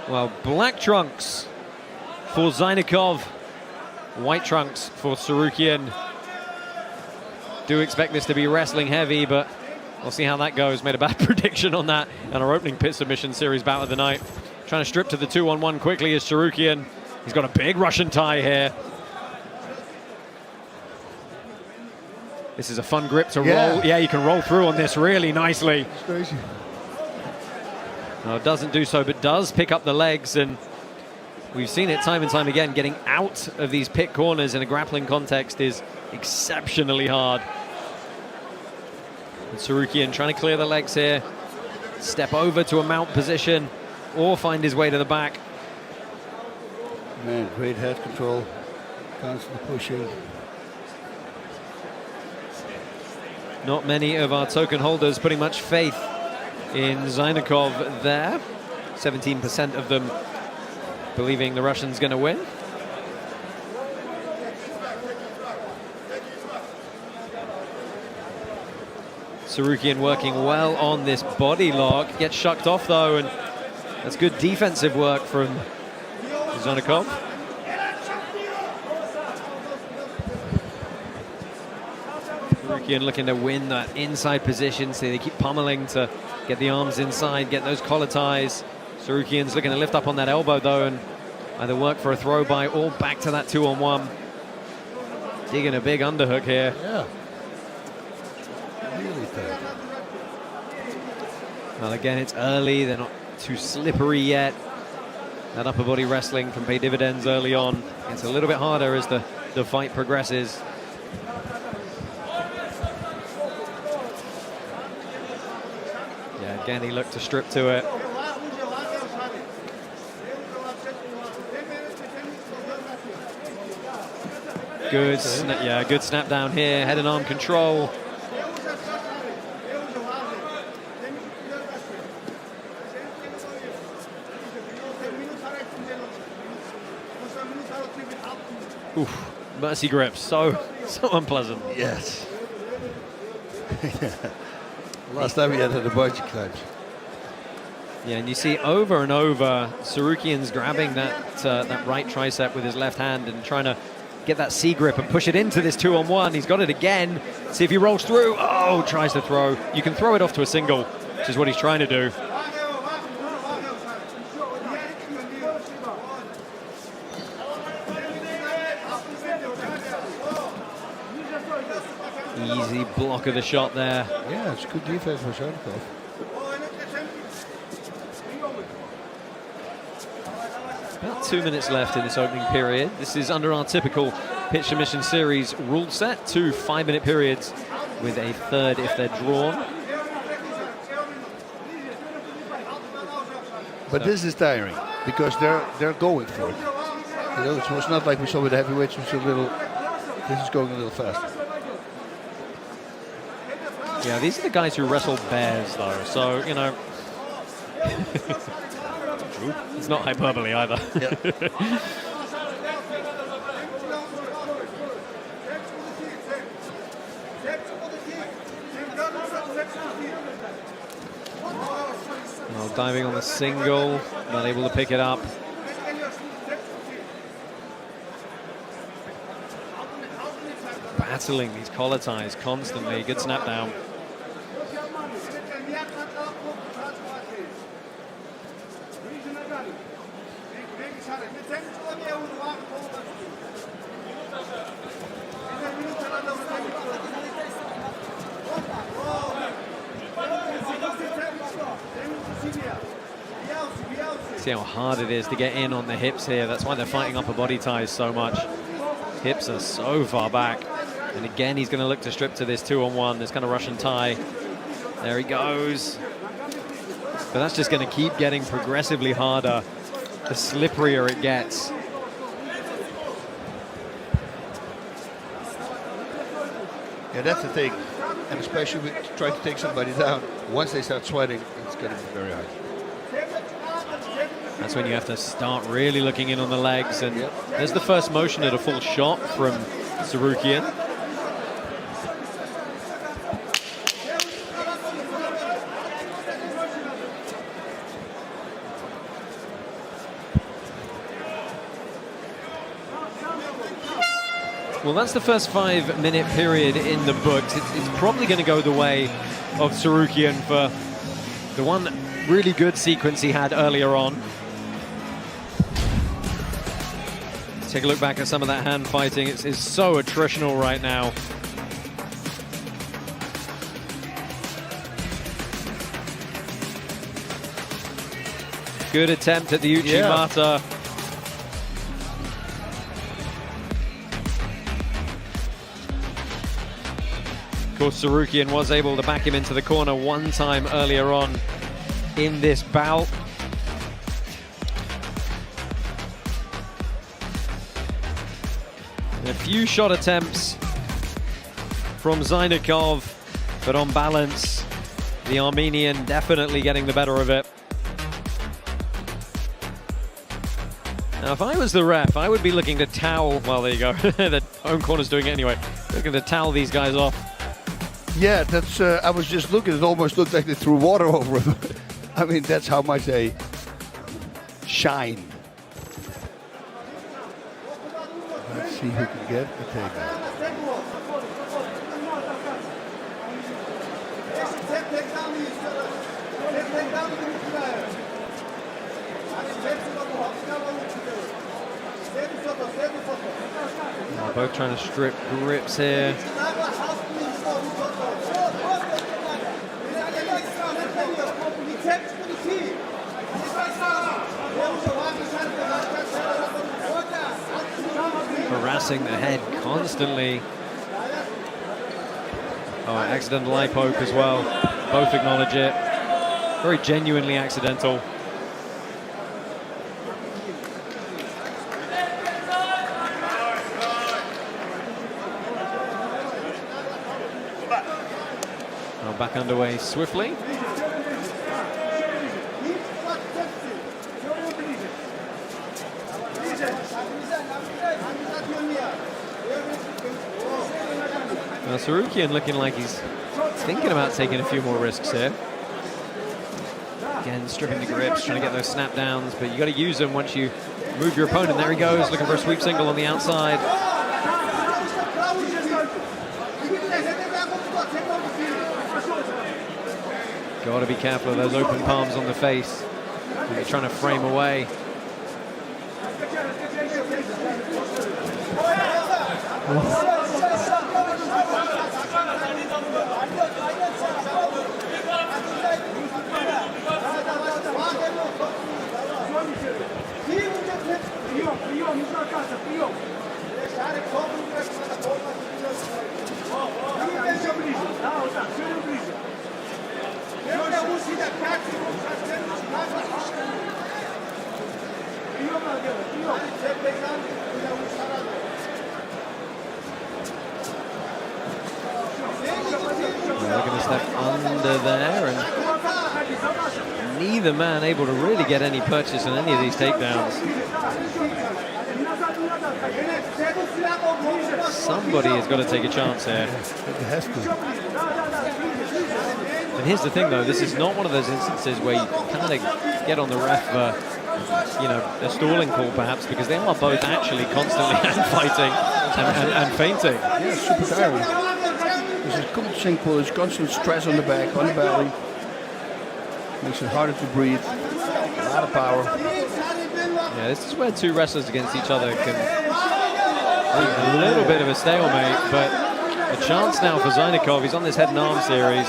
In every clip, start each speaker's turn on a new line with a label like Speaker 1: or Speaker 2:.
Speaker 1: Well, black trunks for Zaynukov, white trunks for Tsarukyan. Do expect this to be wrestling heavy, but we'll see how that goes. Made a bad prediction on that in our opening pit submission series bout of the night. Trying to strip to the 2-on-1 quickly is Tsarukyan. He's got a big Russian tie here. This is a fun grip to roll. Yeah, you can roll through on this really nicely.
Speaker 2: It's crazy.
Speaker 1: No, doesn't do so, but does pick up the legs, and we've seen it time and time again. Getting out of these pit corners in a grappling context is exceptionally hard. And Tsarukyan trying to clear the legs here, step over to a mount position, or find his way to the back.
Speaker 2: Man, great head control, constantly pushing.
Speaker 1: Not many of our token holders putting much faith in Zaynukov there. 17% of them believing the Russian's going to win. Tsarukyan working well on this body lock. Gets shucked off though, and that's good defensive work from Zaynukov. Tsarukyan looking to win that inside position, so they keep pummeling to get the arms inside, get those collar ties. Tsarukyan's looking to lift up on that elbow though, and either work for a throw by or back to that 2-on-1. Digging a big underhook here.
Speaker 2: Yeah. Really tight.
Speaker 1: Well, again, it's early. They're not too slippery yet. That upper body wrestling can pay dividends early on. It's a little bit harder as the fight progresses. Yeah, again, he looked to strip to it. Good, good snap down here. Head and arm control. Oof, mercy grip, so unpleasant.
Speaker 2: Yes. Last time we had the bungee clinch.
Speaker 1: Yeah, and you see over and over, Tsarukyan's grabbing that right tricep with his left hand and trying to get that C grip and push it into this 2-on-1. He's got it again. See if he rolls through. Oh, tries to throw. You can throw it off to a single, which is what he's trying to do. Easy block of the shot there.
Speaker 2: Yeah, it's good defense for Zaynukov.
Speaker 1: About 2 minutes left in this opening period. This is under our typical pitch submission series rule set. 2 5-minute periods with a third if they're drawn.
Speaker 2: But this is tiring because they're going for it. You know, it's not like we saw with the heavyweights. It's a little. This is going a little faster.
Speaker 1: Yeah, these are the guys who wrestle bears, though. So you know, it's not hyperbole either.
Speaker 2: Yeah.
Speaker 1: Well, diving on the single, not able to pick it up. Battling these collar ties constantly. Good snap down. See how hard it is to get in on the hips here. That's why they're fighting upper body ties so much. Hips are so far back. And again, he's going to look to strip to this 2-on-1, this kind of Russian tie. There he goes. But that's just going to keep getting progressively harder the slipperier it gets.
Speaker 2: Yeah, that's the thing. And especially with trying to take somebody down, once they start sweating, it's going to be very hard.
Speaker 1: That's when you have to start really looking in on the legs. And there's the first motion at a full shot from Tsarukyan. Well, that's the first 5-minute period in the books. It's probably going to go the way of Tsarukyan for the one really good sequence he had earlier on. Take a look back at some of that hand fighting. It's so attritional right now. Good attempt at the Uchimata. Of course, Tsarukyan was able to back him into the corner one time earlier on in this bout. And a few shot attempts from Zaynukov, but on balance, the Armenian definitely getting the better of it. Now, if I was the ref, I would be looking to towel. Well, there you go. The home corner's doing it anyway. Looking to towel these guys off.
Speaker 2: Yeah, that's. I was just looking. It almost looked like they threw water over him. I mean, that's how much they shine. Let's see who can get the takedown.
Speaker 1: Oh, both trying to strip grips here. Harassing the head constantly. Oh, accidental eye poke as well. Both acknowledge it. Very genuinely accidental. Now back underway swiftly. Now Tsarukyan looking like he's thinking about taking a few more risks here. Again, stripping the grips, trying to get those snap downs, but you got to use them once you move your opponent. There he goes, looking for a sweep single on the outside. Got to be careful of those open palms on the face. You're trying to frame away. Looking to step under there, and neither man able to really get any purchase on any of these takedowns. Somebody has got to take a chance here.
Speaker 2: It has to.
Speaker 1: And here's the thing, though, this is not one of those instances where you kind of get on the ref for, you know, a stalling call perhaps, because they are both actually constantly hand fighting and feinting.
Speaker 2: Yeah, super tiring. There's a constant sink pull, there's constant stress on the back, on the belly. Makes it harder to breathe. A lot of power.
Speaker 1: Yeah, this is where two wrestlers against each other can be a little bit of a stalemate, but a chance now for Zaynukov. He's on this head and arm series.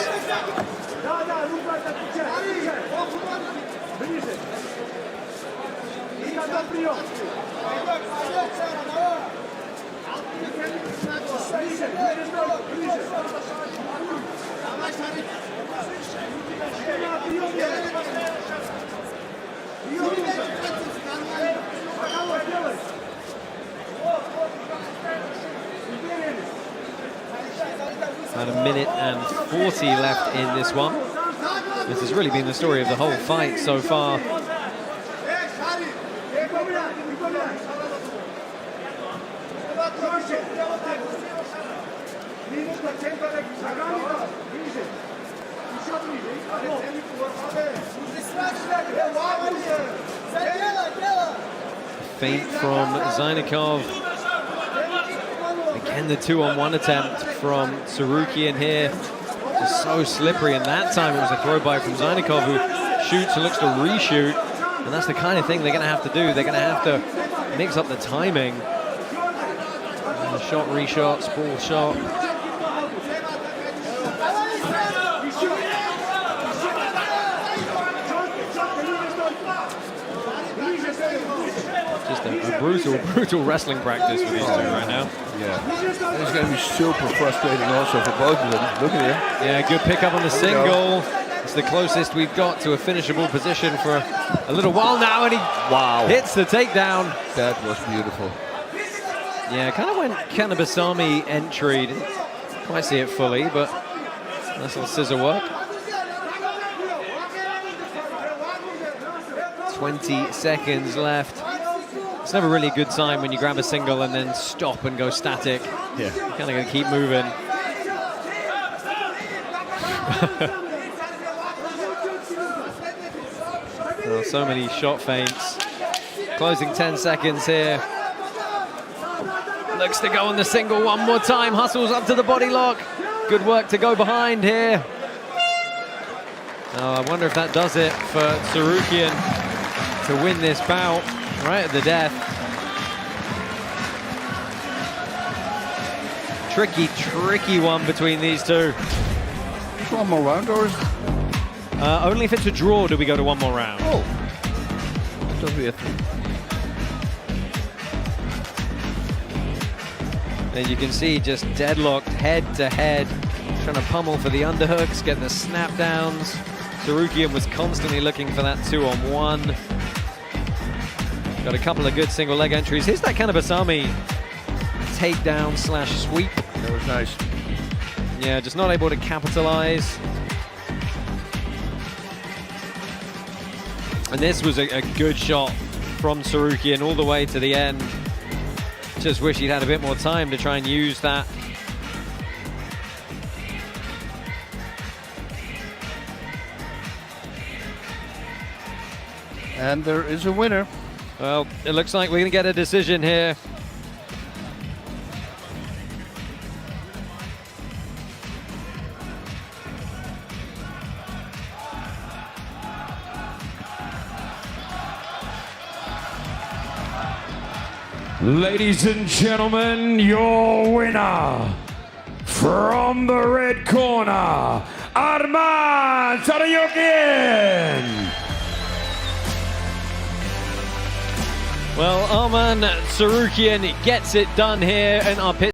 Speaker 1: About a minute and 40 left in this one. This has really been the story of the whole fight so far. Feint from Zaynukov. And the 2-on-1 attempt from Tsarukyan here. Just so slippery, and that time it was a throw by from Zaynukov, who shoots and looks to reshoot. And that's the kind of thing they're going to have to do. They're going to have to mix up the timing. Shot, reshot, sprawl shot. Just a brutal wrestling practice for these two right now.
Speaker 2: Yeah, it's going to be super frustrating also for both of them. Look at him.
Speaker 1: Yeah, good pickup on the single. It's the closest we've got to a finishable position for a little while now, and he hits the takedown.
Speaker 2: That was beautiful.
Speaker 1: Yeah, kind of went Kanabasami entry. Didn't quite see it fully, but nice little scissor work. 20 seconds left. It's never really a good sign when you grab a single and then stop and go static.
Speaker 2: Yeah.
Speaker 1: You're kind of going to keep moving. Oh, so many shot feints. Closing 10 seconds here. Looks to go on the single one more time. Hustles up to the body lock. Good work to go behind here. Oh, I wonder if that does it for Tsarukyan to win this bout right at the death. Tricky one between these two.
Speaker 2: One more round, or is
Speaker 1: only if it's a draw do we go to one more round.
Speaker 2: Oh, that'll be a 3.
Speaker 1: And you can see just deadlocked head to head, trying to pummel for the underhooks, get the snap downs. Tsarukyan was constantly looking for that 2-on-1. Got a couple of good single leg entries. Here's that Kanabasami takedown slash sweep.
Speaker 2: That was nice.
Speaker 1: Yeah, just not able to capitalize. And this was a good shot from Tsarukyan all the way to the end. Just wish he'd had a bit more time to try and use that.
Speaker 2: And there is a winner.
Speaker 1: Well, it looks like we're going to get a decision here.
Speaker 3: Ladies and gentlemen, your winner from the red corner, Arman Tsarukyan.
Speaker 1: Well, Arman Tsarukyan gets it done here in our pit.